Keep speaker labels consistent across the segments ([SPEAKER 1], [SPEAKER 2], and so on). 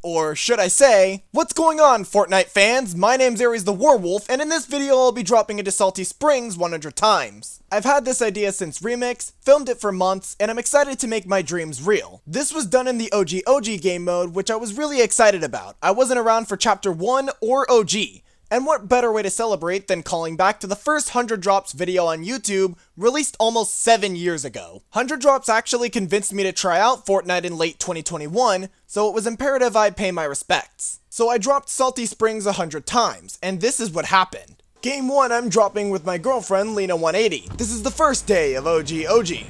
[SPEAKER 1] Or should I say, what's going on, Fortnite fans? My name's Aries the Warwolf, and in this video I'll be dropping into Salty Springs 100 times. I've had this idea since Remix, filmed it for months, and I'm excited to make my dreams real. This was done in the OG game mode, which I was really excited about. I wasn't around for Chapter 1 or OG. And what better way to celebrate than calling back to the first 100 Drops video on YouTube, released almost 7 years ago. 100 Drops actually convinced me to try out Fortnite in late 2021, so it was imperative I pay my respects. So I dropped Salty Springs 100 times, and this is what happened. Game 1 I'm dropping with my girlfriend Lena180. This is the first day of OG.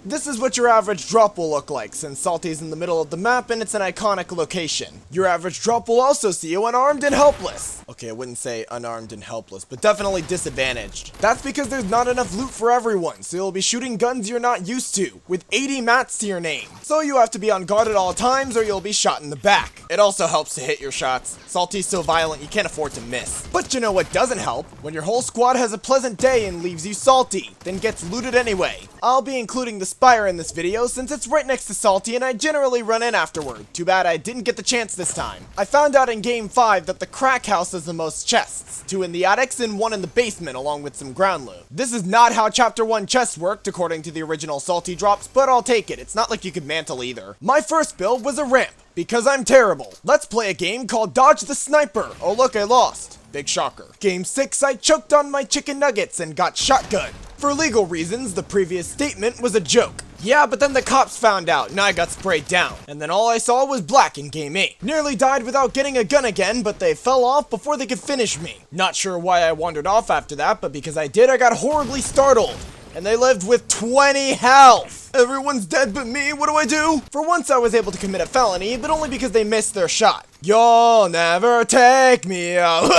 [SPEAKER 1] This is what your average drop will look like, since Salty's in the middle of the map and it's an iconic location. Your average drop will also see you unarmed and helpless. Okay, I wouldn't say unarmed and helpless, but definitely disadvantaged. That's because there's not enough loot for everyone, so you'll be shooting guns you're not used to, with 80 mats to your name. So you have to be on guard at all times or you'll be shot in the back. It also helps to hit your shots. Salty's so violent you can't afford to miss. But you know what doesn't help? When your whole squad has a pleasant day and leaves you salty, then gets looted anyway. I'll be including the Spire in this video since it's right next to Salty and I generally run in afterward. Too bad I didn't get the chance this time. I found out in Game 5 that the Crack House has the most chests, 2 in the attics and 1 in the basement along with some ground loot. This is not how Chapter 1 chests worked according to the original Salty Drops, but I'll take it. It's not like you could mantle either. My first build was a ramp, because I'm terrible. Let's play a game called Dodge the Sniper. Oh look, I lost. Big shocker. Game 6, I choked on my chicken nuggets and got shotgunned. For legal reasons, the previous statement was a joke. Yeah, but then the cops found out and I got sprayed down. And then all I saw was black in Game 8. Nearly died without getting a gun again, but they fell off before they could finish me. Not sure why I wandered off after that, but because I did, I got horribly startled. And they lived with 20 health. Everyone's dead but me, what do I do? For once I was able to commit a felony, but only because they missed their shot. You'll never take me out.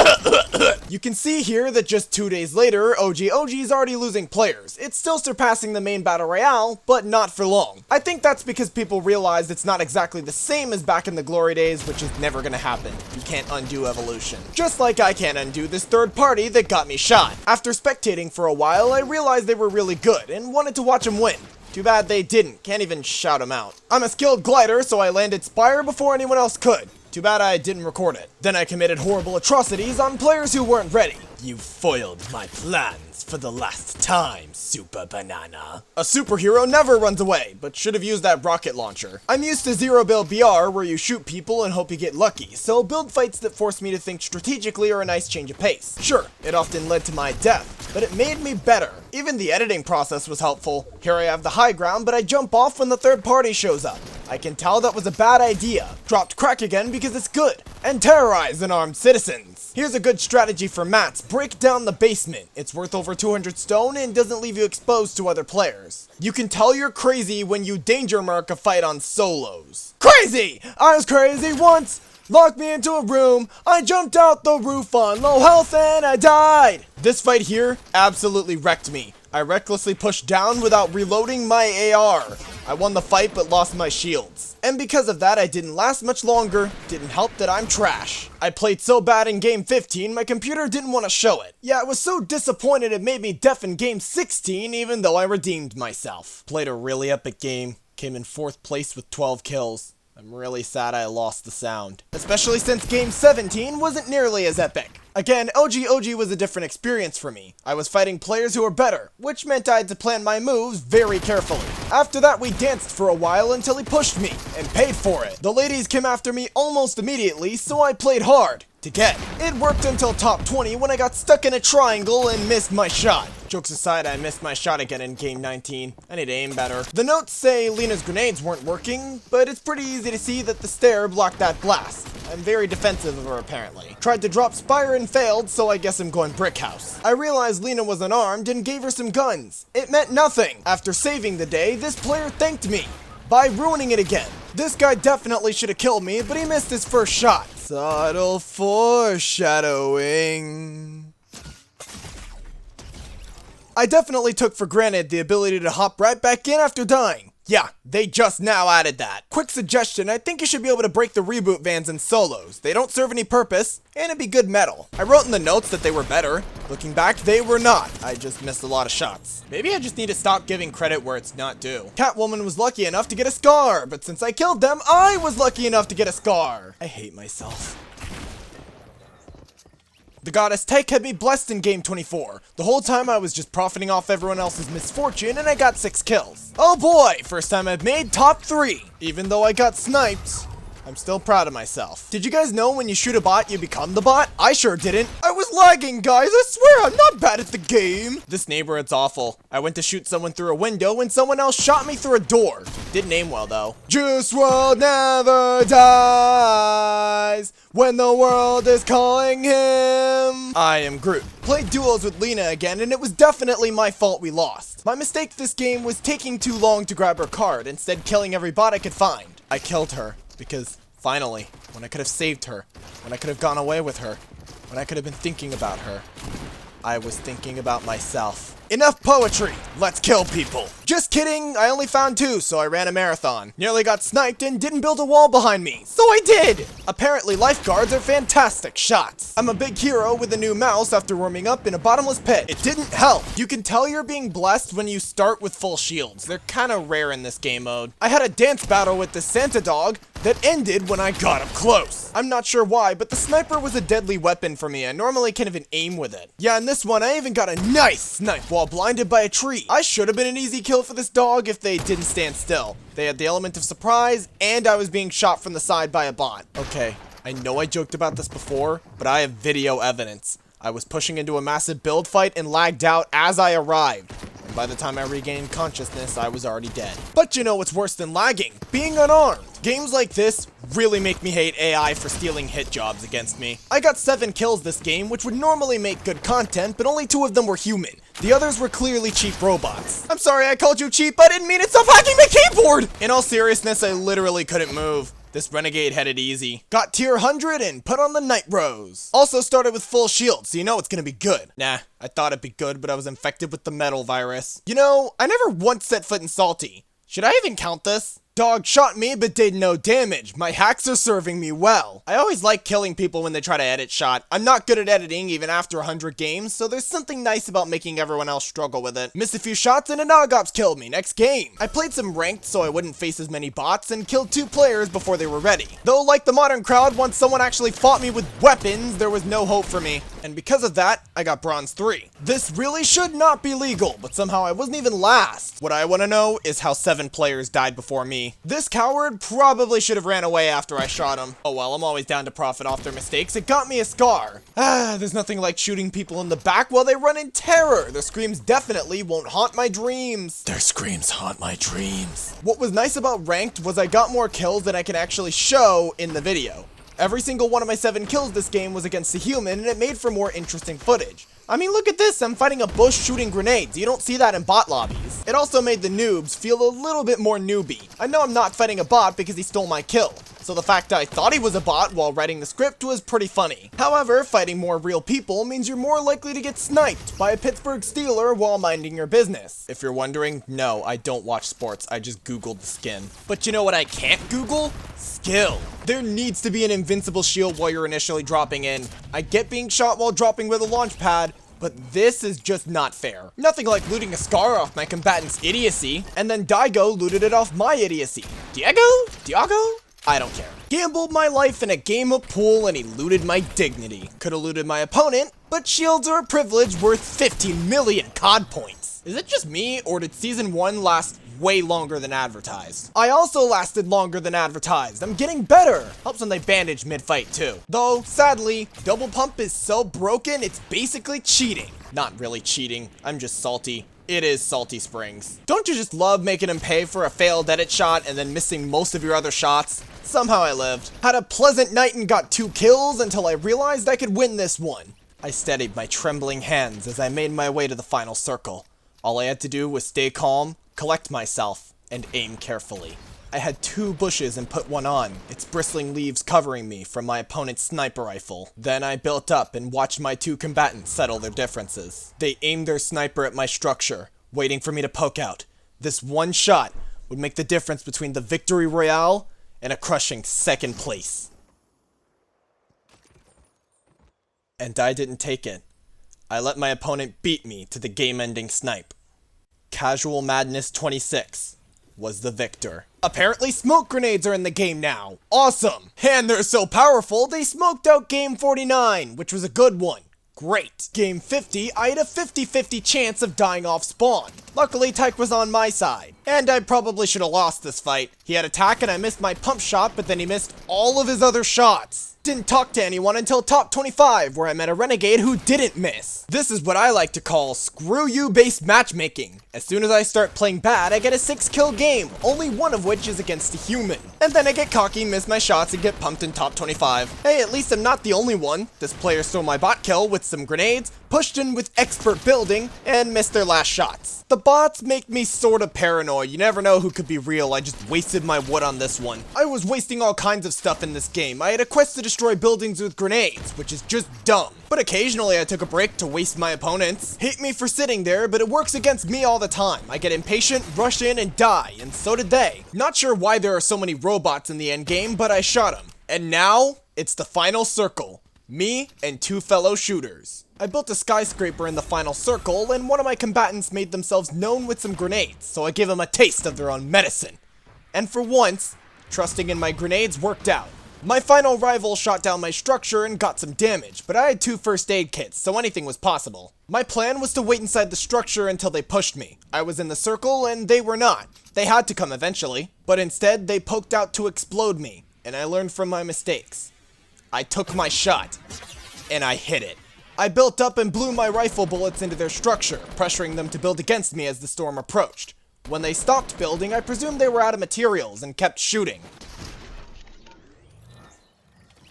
[SPEAKER 1] You can see here that just 2 days later, OG is already losing players. It's still surpassing the main battle royale, but not for long. I think that's because people realized it's not exactly the same as back in the glory days, which is never gonna happen. You can't undo evolution. Just like I can't undo this third party that got me shot. After spectating for a while, I realized they were really good and wanted to watch them win. Too bad they didn't, can't even shout them out. I'm a skilled glider, so I landed Spire before anyone else could. Too bad I didn't record it. Then I committed horrible atrocities on players who weren't ready. You foiled my plans for the last time, Super Banana. A superhero never runs away, but should have used that rocket launcher. I'm used to zero build BR where you shoot people and hope you get lucky, so build fights that force me to think strategically are a nice change of pace. Sure, it often led to my death, but it made me better. Even the editing process was helpful. Here I have the high ground, but I jump off when the third party shows up. I can tell that was a bad idea. Dropped Crack again because it's good. And terrorize unarmed citizens. Here's a good strategy for mats. Break down the basement. It's worth over 200 stone and doesn't leave you exposed to other players. You can tell you're crazy when you danger mark a fight on solos. Crazy! I was crazy once. Locked me into a room, I jumped out the roof on low health and I died! This fight here absolutely wrecked me. I recklessly pushed down without reloading my AR. I won the fight but lost my shields. And because of that I didn't last much longer, didn't help that I'm trash. I played so bad in Game 15 my computer didn't want to show it. Yeah, I was so disappointed it made me deaf in Game 16 even though I redeemed myself. Played a really epic game, came in 4th place with 12 kills. I'm really sad I lost the sound. Especially since Game 17 wasn't nearly as epic. Again, OG was a different experience for me. I was fighting players who were better, which meant I had to plan my moves very carefully. After that, we danced for a while until he pushed me, and paid for it. The ladies came after me almost immediately, so I played hard to get. It worked until top 20 when I got stuck in a triangle and missed my shot. Jokes aside, I missed my shot again in Game 19. I need to aim better. The notes say Lena's grenades weren't working, but it's pretty easy to see that the stair blocked that blast. I'm very defensive of her apparently. Tried to drop Spire and failed, so I guess I'm going Brick House. I realized Lena was unarmed and gave her some guns. It meant nothing. After saving the day, this player thanked me by ruining it again. This guy definitely should have killed me, but he missed his first shot. Subtle foreshadowing. I definitely took for granted the ability to hop right back in after dying. Yeah, they just now added that. Quick suggestion, I think you should be able to break the reboot vans in solos. They don't serve any purpose, and it'd be good metal. I wrote in the notes that they were better. Looking back, they were not. I just missed a lot of shots. Maybe I just need to stop giving credit where it's not due. Catwoman was lucky enough to get a scar, but since I killed them, I was lucky enough to get a scar. I hate myself. The goddess Take had me blessed in game 24. The whole time I was just profiting off everyone else's misfortune and I got 6 kills. Oh boy, first time I've made top 3. Even though I got sniped, I'm still proud of myself. Did you guys know when you shoot a bot, you become the bot? I sure didn't. I was lagging, guys. I swear I'm not bad at the game. This neighborhood's awful. I went to shoot someone through a window and someone else shot me through a door. Didn't aim well though. Juice WRLD never dies when the world is calling him. I am Groot. Played duos with Lena again and it was definitely my fault we lost. My mistake this game was taking too long to grab her card, instead killing every bot I could find. I killed her. Because, finally, when I could have saved her, when I could have gone away with her, when I could have been thinking about her, I was thinking about myself. Enough poetry! Let's kill people! Just kidding, I only found 2, so I ran a marathon. Nearly got sniped and didn't build a wall behind me, so I did! Apparently lifeguards are fantastic shots. I'm a big hero with a new mouse after warming up in a bottomless pit. It didn't help. You can tell you're being blessed when you start with full shields. They're kinda rare in this game mode. I had a dance battle with the Santa dog that ended when I got up close. I'm not sure why, but the sniper was a deadly weapon for me. I normally can't even aim with it. Yeah, in this one, I even got a nice snipe while blinded by a tree. I should have been an easy kill for this dog if they didn't stand still. They had the element of surprise, and I was being shot from the side by a bot. Okay, I know I joked about this before, but I have video evidence. I was pushing into a massive build fight and lagged out as I arrived. And by the time I regained consciousness, I was already dead. But you know what's worse than lagging? Being unarmed. Games like this really make me hate AI for stealing hit jobs against me. I got 7 kills this game, which would normally make good content, but only 2 of them were human. The others were clearly cheap robots. I'm sorry I called you cheap, I didn't mean it, stop hacking my keyboard! In all seriousness, I literally couldn't move. This renegade had it easy. Got tier 100 and put on the night rose. Also started with full shield, so you know it's gonna be good. Nah, I thought it'd be good, but I was infected with the metal virus. You know, I never once set foot in Salty. Should I even count this? Dog shot me but did no damage. My hacks are serving me well. I always like killing people when they try to edit shot. I'm not good at editing even after 100 games, so there's something nice about making everyone else struggle with it. Missed a few shots and a Nogops killed me. Next game. I played some ranked so I wouldn't face as many bots and killed 2 players before they were ready. Though like the modern crowd, once someone actually fought me with weapons, there was no hope for me. And because of that, I got bronze 3. This really should not be legal, but somehow I wasn't even last. What I want to know is how 7 players died before me. This coward probably should have ran away after I shot him. Oh well, I'm always down to profit off their mistakes. It got me a scar. There's nothing like shooting people in the back while they run in terror. Their screams definitely won't haunt my dreams. Their screams haunt my dreams. What was nice about ranked was I got more kills than I can actually show in the video. Every single one of my 7 kills this game was against a human, and it made for more interesting footage. I mean, look at this, I'm fighting a bush shooting grenades. You don't see that in bot lobbies. It also made the noobs feel a little bit more newbie. I know I'm not fighting a bot because he stole my kill, so the fact I thought he was a bot while writing the script was pretty funny. However, fighting more real people means you're more likely to get sniped by a Pittsburgh Steeler while minding your business. If you're wondering, no, I don't watch sports, I just googled the skin. But you know what I can't Google? Skill. There needs to be an invincible shield while you're initially dropping in. I get being shot while dropping with a launch pad, but this is just not fair. Nothing like looting a scar off my combatant's idiocy, and then Daigo looted it off my idiocy. Diego? I don't care. Gambled my life in a game of pool and he looted my dignity. Could've looted my opponent, but shields are a privilege worth 15 million COD points. Is it just me, or did Season 1 last way longer than advertised? I also lasted longer than advertised. I'm getting better. Helps when they bandage mid-fight too. Though, sadly, double pump is so broken, it's basically cheating. Not really cheating, I'm just salty. It is Salty Springs. Don't you just love making him pay for a failed edit shot and then missing most of your other shots? Somehow I lived. Had a pleasant night and got 2 kills until I realized I could win this one. I steadied my trembling hands as I made my way to the final circle. All I had to do was stay calm, collect myself, and aim carefully. I had 2 bushes and put one on, its bristling leaves covering me from my opponent's sniper rifle. Then I built up and watched my 2 combatants settle their differences. They aimed their sniper at my structure, waiting for me to poke out. This one shot would make the difference between the victory royale and a crushing second place. And I didn't take it. I let my opponent beat me to the game-ending snipe. Casual Madness 26 was the victor. Apparently smoke grenades are in the game now. Awesome! And they're so powerful, they smoked out game 49, which was a good one. Great. Game 50, I had a 50-50 chance of dying off spawn. Luckily, Tyke was on my side. And I probably should have lost this fight. He had attack and I missed my pump shot, but then he missed all of his other shots. Didn't talk to anyone until top 25, where I met a renegade who didn't miss. This is what I like to call screw you based matchmaking. As soon as I start playing bad, I get a 6-kill game, only one of which is against a human. And then I get cocky, miss my shots, and get pumped in top 25. Hey, at least I'm not the only one. This player stole my bot kill with some grenades, pushed in with expert building, and missed their last shots. The bots make me sorta paranoid. You never know who could be real. I just wasted my wood on this one. I was wasting all kinds of stuff in this game. I had a quest to destroy buildings with grenades, which is just dumb. But occasionally I took a break to waste my opponents. Hate me for sitting there, but it works against me all the time. I get impatient, rush in, and die, and so did they. Not sure why there are so many robots in the endgame, but I shot them. And now, it's the final circle. Me and 2 fellow shooters. I built a skyscraper in the final circle, and one of my combatants made themselves known with some grenades, so I gave them a taste of their own medicine. And for once, trusting in my grenades worked out. My final rival shot down my structure and got some damage, but I had 2 first aid kits, so anything was possible. My plan was to wait inside the structure until they pushed me. I was in the circle, and they were not. They had to come eventually, but instead they poked out to explode me, and I learned from my mistakes. I took my shot, and I hit it. I built up and blew my rifle bullets into their structure, pressuring them to build against me as the storm approached. When they stopped building, I presumed they were out of materials and kept shooting.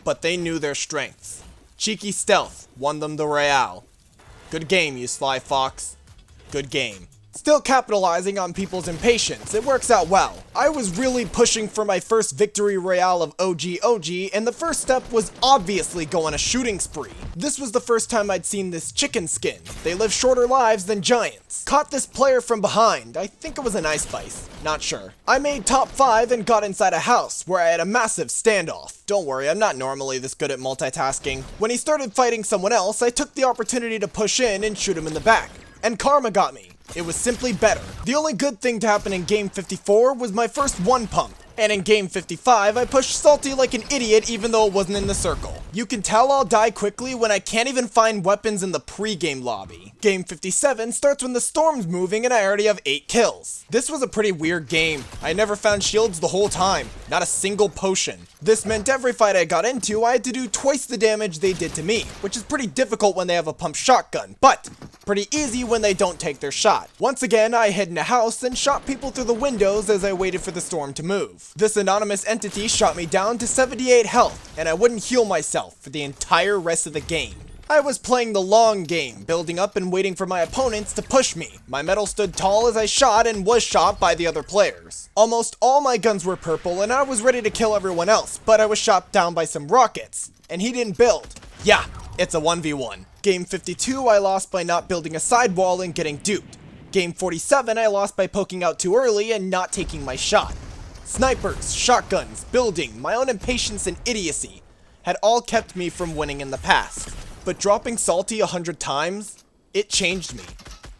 [SPEAKER 1] But they knew their strengths. Cheeky stealth won them the Royale. Good game, you sly fox. Good game. Still capitalizing on people's impatience, it works out well. I was really pushing for my first victory royale of OG, and the first step was obviously go on a shooting spree. This was the first time I'd seen this chicken skin. They live shorter lives than giants. Caught this player from behind. I think it was an ice spice. Not sure. I made top 5 and got inside a house, where I had a massive standoff. Don't worry, I'm not normally this good at multitasking. When he started fighting someone else, I took the opportunity to push in and shoot him in the back. And karma got me. It was simply better. The only good thing to happen in game 54 was my first 1 pump. And in game 55, I pushed Salty like an idiot even though it wasn't in the circle. You can tell I'll die quickly when I can't even find weapons in the pre-game lobby. Game 57 starts when the storm's moving and I already have 8 kills. This was a pretty weird game. I never found shields the whole time. Not a single potion. This meant every fight I got into, I had to do twice the damage they did to me, which is pretty difficult when they have a pump shotgun, but pretty easy when they don't take their shot. Once again, I hid in a house and shot people through the windows as I waited for the storm to move. This anonymous entity shot me down to 78 health, and I wouldn't heal myself for the entire rest of the game. I was playing the long game, building up and waiting for my opponents to push me. My metal stood tall as I shot and was shot by the other players. Almost all my guns were purple and I was ready to kill everyone else, but I was shot down by some rockets, and he didn't build. Yeah, it's a 1v1. Game 52 I lost by not building a sidewall and getting duped. Game 47 I lost by poking out too early and not taking my shot. Snipers, shotguns, building, my own impatience and idiocy had all kept me from winning in the past. But dropping Salty 100 times, it changed me.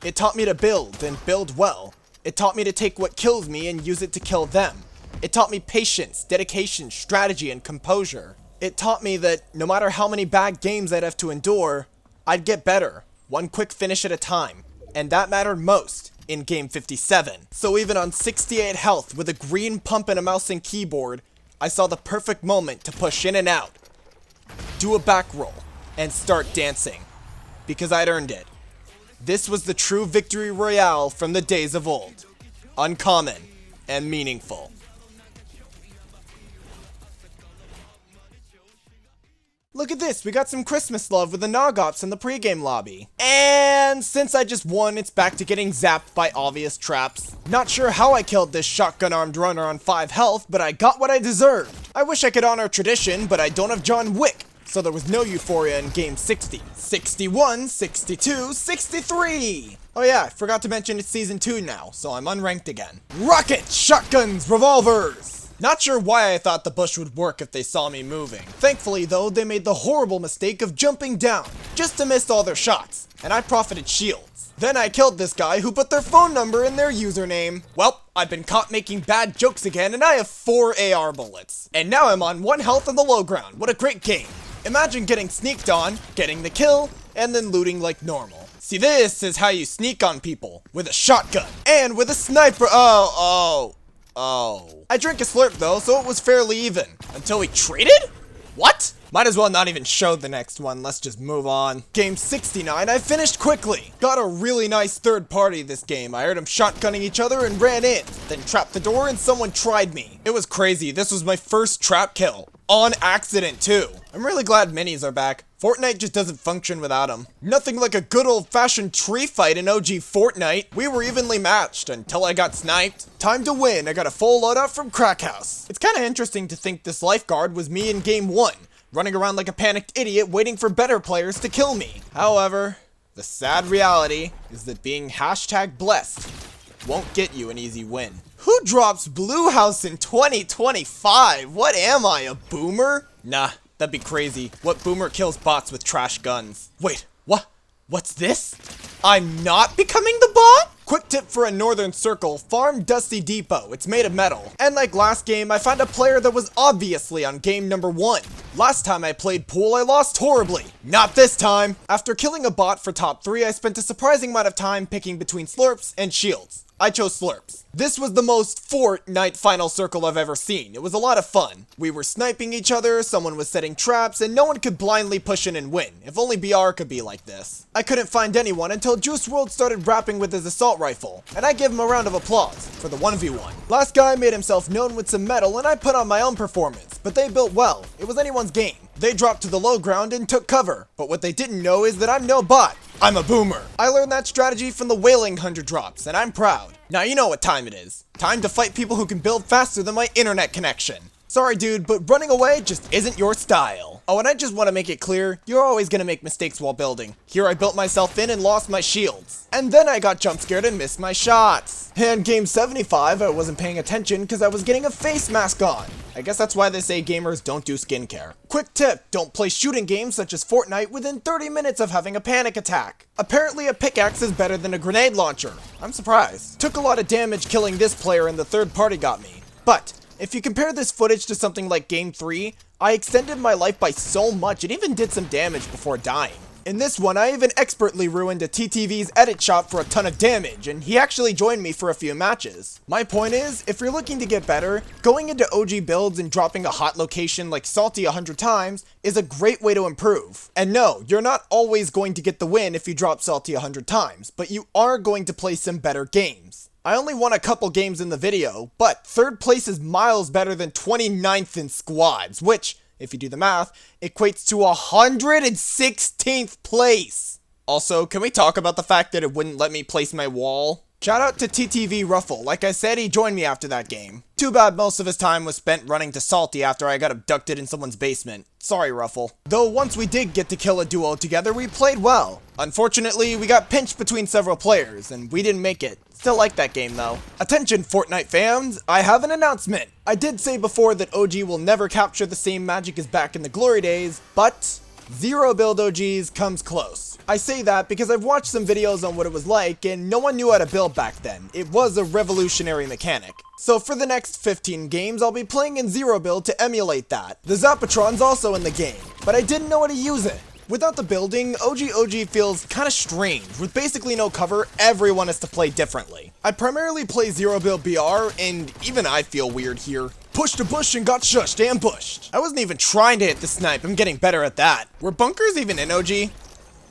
[SPEAKER 1] It taught me to build, and build well. It taught me to take what kills me and use it to kill them. It taught me patience, dedication, strategy, and composure. It taught me that no matter how many bad games I'd have to endure, I'd get better, one quick finish at a time. And that mattered most in game 57. So even on 68 health with a green pump and a mouse and keyboard, I saw the perfect moment to push in and out, do a back roll, and start dancing, because I'd earned it. This was the true victory royale from the days of old. Uncommon and meaningful. Look at this, we got some Christmas love with the Nogops in the pregame lobby. And since I just won, it's back to getting zapped by obvious traps. Not sure how I killed this shotgun-armed runner on 5 health, but I got what I deserved. I wish I could honor tradition, but I don't have John Wick, so there was no euphoria in game 60. 61, 62, 63! Oh yeah, I forgot to mention it's season 2 now, so I'm unranked again. Rockets, shotguns, revolvers! Not sure why I thought the bush would work if they saw me moving. Thankfully though, they made the horrible mistake of jumping down, just to miss all their shots, and I profited shields. Then I killed this guy who put their phone number in their username. Well, I've been caught making bad jokes again, and I have 4 AR bullets. And now I'm on 1 health in the low ground. What a great game. Imagine getting sneaked on, getting the kill, and then looting like normal. See, this is how you sneak on people. With a shotgun. And with a sniper. Oh. I drank a slurp though, so it was fairly even. Until we traded? What? Might as well not even show the next one, let's just move on. Game 69, I finished quickly. Got a really nice third party this game. I heard them shotgunning each other and ran in. Then trapped the door and someone tried me. It was crazy, this was my first trap kill. On accident too. I'm really glad minis are back. Fortnite just doesn't function without them. Nothing like a good old-fashioned tree fight in OG Fortnite. We were evenly matched until I got sniped. Time to win, I got a full loadout from Crack House. It's kinda interesting to think this lifeguard was me in game 1, running around like a panicked idiot waiting for better players to kill me. However, the sad reality is that being #blessed won't get you an easy win. Who drops Blue House in 2025? What am I, a boomer? Nah, that'd be crazy. What boomer kills bots with trash guns? Wait, what? What's this? I'm not becoming the bot? Quick tip for a northern circle, farm Dusty Depot, it's made of metal. And like last game, I found a player that was obviously on game number 1. Last time I played pool, I lost horribly. Not this time! After killing a bot for top 3, I spent a surprising amount of time picking between slurps and shields. I chose slurps. This was the most Fortnite final circle I've ever seen. It was a lot of fun. We were sniping each other, someone was setting traps, and no one could blindly push in and win. If only BR could be like this. I couldn't find anyone until Juice WRLD started rapping with his assault rifle, and I give him a round of applause for the 1v1. Last guy made himself known with some metal, and I put on my own performance, but they built well. It was anyone's game. They dropped to the low ground and took cover, but what they didn't know is that I'm no bot. I'm a boomer. I learned that strategy from the Wailing 100 drops, and I'm proud. Now you know what time it is. Time to fight people who can build faster than my internet connection. Sorry dude, but running away just isn't your style. Oh, and I just want to make it clear, you're always gonna make mistakes while building. Here I built myself in and lost my shields. And then I got jump scared and missed my shots. And game 75, I wasn't paying attention because I was getting a face mask on. I guess that's why they say gamers don't do skincare. Quick tip, don't play shooting games such as Fortnite within 30 minutes of having a panic attack. Apparently a pickaxe is better than a grenade launcher. I'm surprised. Took a lot of damage killing this player and the third party got me. But if you compare this footage to something like game 3, I extended my life by so much it even did some damage before dying. In this one, I even expertly ruined a TTV's edit shop for a ton of damage, and he actually joined me for a few matches. My point is, if you're looking to get better, going into OG builds and dropping a hot location like Salty 100 times is a great way to improve. And no, you're not always going to get the win if you drop Salty 100 times, but you are going to play some better games. I only won a couple games in the video, but 3rd place is miles better than 29th in squads, which, if you do the math, equates to 116th place. Also, can we talk about the fact that it wouldn't let me place my wall? Shout out to TTV Ruffle, like I said, he joined me after that game. Too bad most of his time was spent running to Salty after I got abducted in someone's basement. Sorry, Ruffle. Though once we did get to kill a duo together, we played well. Unfortunately, we got pinched between several players, and we didn't make it. Still like that game though. Attention Fortnite fans, I have an announcement. I did say before that OG will never capture the same magic as back in the glory days, but Zero build OGs comes close. I say that because I've watched some videos on what it was like and no one knew how to build back then. It was a revolutionary mechanic. So for the next 15 games, I'll be playing in Zero build to emulate that. The Zapatron's also in the game, but I didn't know how to use it. Without the building, OG feels kinda strange. With basically no cover, everyone has to play differently. I primarily play Zero build BR, and even I feel weird here. Pushed a bush and got shushed, ambushed. I wasn't even trying to hit the snipe, I'm getting better at that. Were bunkers even in OG?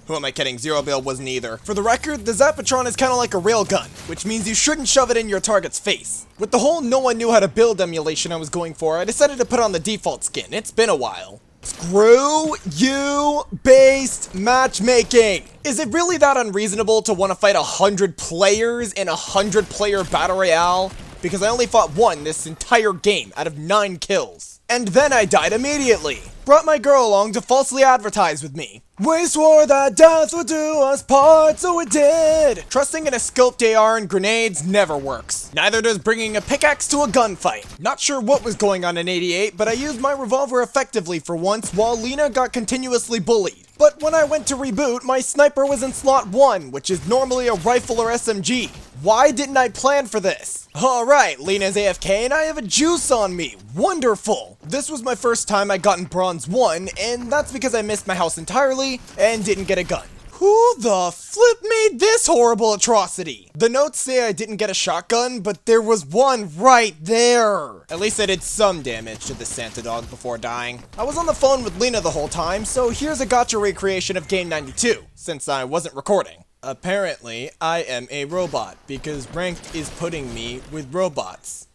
[SPEAKER 1] Who am I kidding, Zero build wasn't either. For the record, the Zapatron is kinda like a railgun, which means you shouldn't shove it in your target's face. With the whole no one knew how to build emulation I was going for, I decided to put on the default skin. It's been a while. Screw you based matchmaking! Is it really that unreasonable to want to fight 100 players in a 100-player battle royale? because I only fought one this entire game out of 9 kills. And then I died immediately. Brought my girl along to falsely advertise with me. We swore that death would do us part, so it did. Trusting in a scoped AR and grenades never works. Neither does bringing a pickaxe to a gunfight. Not sure what was going on in 88, but I used my revolver effectively for once while Lena got continuously bullied. But when I went to reboot, my sniper was in slot 1, which is normally a rifle or SMG. Why didn't I plan for this? Alright, Lena's AFK and I have a juice on me. Wonderful! This was my first time I got in Bronze 1, and that's because I missed my house entirely and didn't get a gun. Who the flip made this horrible atrocity? The notes say I didn't get a shotgun, but there was one right there. At least I did some damage to the Santa dog before dying. I was on the phone with Lena the whole time, so here's a gotcha recreation of Game 92, since I wasn't recording. Apparently, I am a robot, because Ranked is putting me with robots.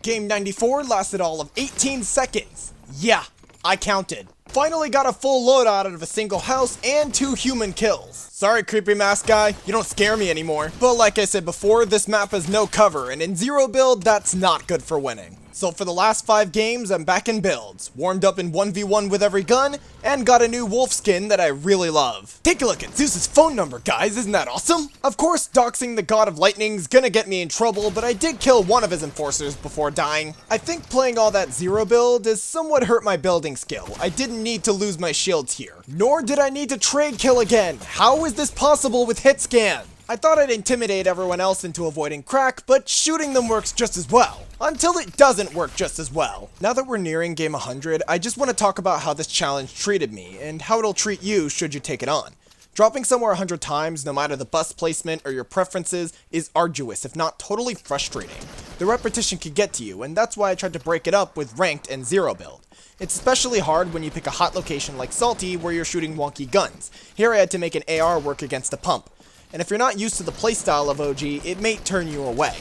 [SPEAKER 1] Game 94 lasted all of 18 seconds. Yeah, I counted. Finally got a full loadout out of a single house and 2 human kills. Sorry, creepy mask guy, you don't scare me anymore. But like I said before, this map has no cover, and in zero build, that's not good for winning. So for the last 5 games, I'm back in builds, warmed up in 1v1 with every gun, and got a new wolf skin that I really love. Take a look at Zeus's phone number, guys, isn't that awesome? Of course, doxing the god of lightning's gonna get me in trouble, but I did kill one of his enforcers before dying. I think playing all that zero build has somewhat hurt my building skill. I didn't need to lose my shields here, nor did I need to trade kill again. How is this possible with hit scan? I thought I'd intimidate everyone else into avoiding crack, but shooting them works just as well. Until it doesn't work just as well. Now that we're nearing game 100, I just want to talk about how this challenge treated me, and how it'll treat you should you take it on. Dropping somewhere 100 times, no matter the bus placement or your preferences, is arduous, if not totally frustrating. The repetition can get to you, and that's why I tried to break it up with ranked and zero build. It's especially hard when you pick a hot location like Salty where you're shooting wonky guns. Here I had to make an AR work against a pump. And if you're not used to the playstyle of OG, it may turn you away.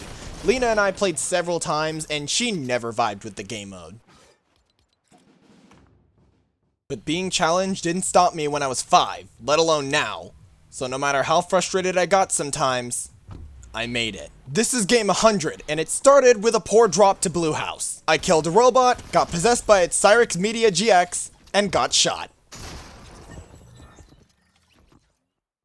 [SPEAKER 1] Lena and I played several times, and she never vibed with the game mode. But being challenged didn't stop me when I was 5, let alone now. So no matter how frustrated I got sometimes, I made it. This is game 100, and it started with a poor drop to Blue House. I killed a robot, got possessed by its Cyrix Media GX, and got shot.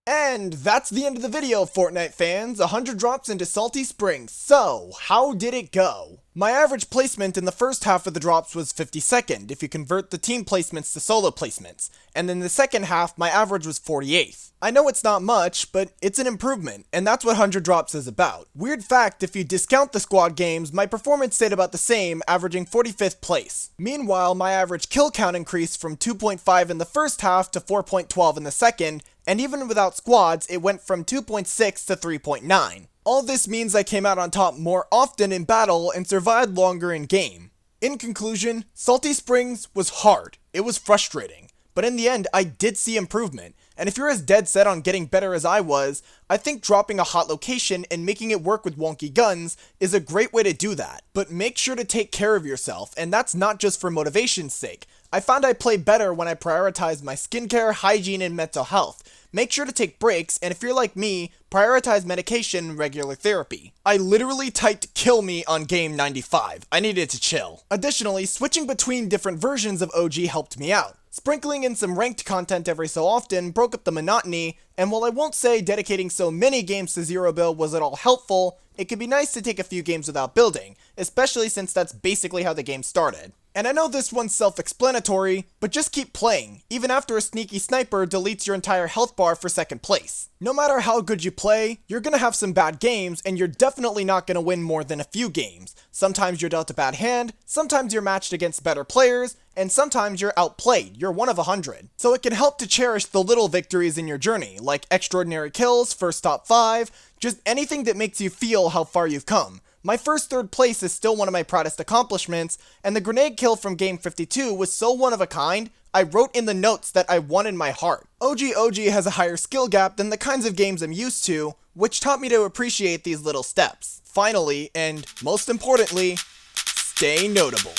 [SPEAKER 1] And that's the end of the video, Fortnite fans. 100 drops into Salty Springs. So, how did it go? My average placement in the first half of the drops was 52nd, if you convert the team placements to solo placements, and in the second half, my average was 48th. I know it's not much, but it's an improvement, and that's what 100 drops is about. Weird fact, if you discount the squad games, my performance stayed about the same, averaging 45th place. Meanwhile, my average kill count increased from 2.5 in the first half to 4.12 in the second, and even without squads, it went from 2.6 to 3.9. All this means I came out on top more often in battle and survived longer in game. In conclusion, Salty Springs was hard. It was frustrating. But in the end, I did see improvement. And if you're as dead set on getting better as I was, I think dropping a hot location and making it work with wonky guns is a great way to do that. But make sure to take care of yourself, and that's not just for motivation's sake. I found I play better when I prioritize my skincare, hygiene, and mental health. Make sure to take breaks, and if you're like me, prioritize medication and regular therapy. I literally typed kill me on game 95. I needed to chill. Additionally, switching between different versions of OG helped me out. Sprinkling in some ranked content every so often broke up the monotony, and while I won't say dedicating so many games to zero build was at all helpful, it can be nice to take a few games without building, especially since that's basically how the game started. And I know this one's self-explanatory, but just keep playing, even after a sneaky sniper deletes your entire health bar for second place. No matter how good you play, you're gonna have some bad games, and you're definitely not gonna win more than a few games. Sometimes you're dealt a bad hand, sometimes you're matched against better players, and sometimes you're outplayed, you're one of 100. So it can help to cherish the little victories in your journey, like extraordinary kills, first top 5, just anything that makes you feel how far you've come. My first third place is still one of my proudest accomplishments, and the grenade kill from game 52 was so one of a kind, I wrote in the notes that I won in my heart. OG has a higher skill gap than the kinds of games I'm used to, which taught me to appreciate these little steps. Finally, and most importantly, stay notable.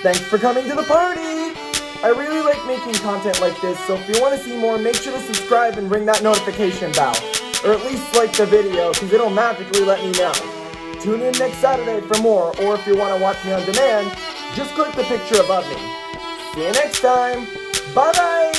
[SPEAKER 1] Thanks for coming to the party! I really like making content like this, so if you want to see more, make sure to subscribe and ring that notification bell. Or at least like the video, because it'll magically let me know. Tune in next Saturday for more, or if you want to watch me on demand, just click the picture above me. See you next time. Bye bye!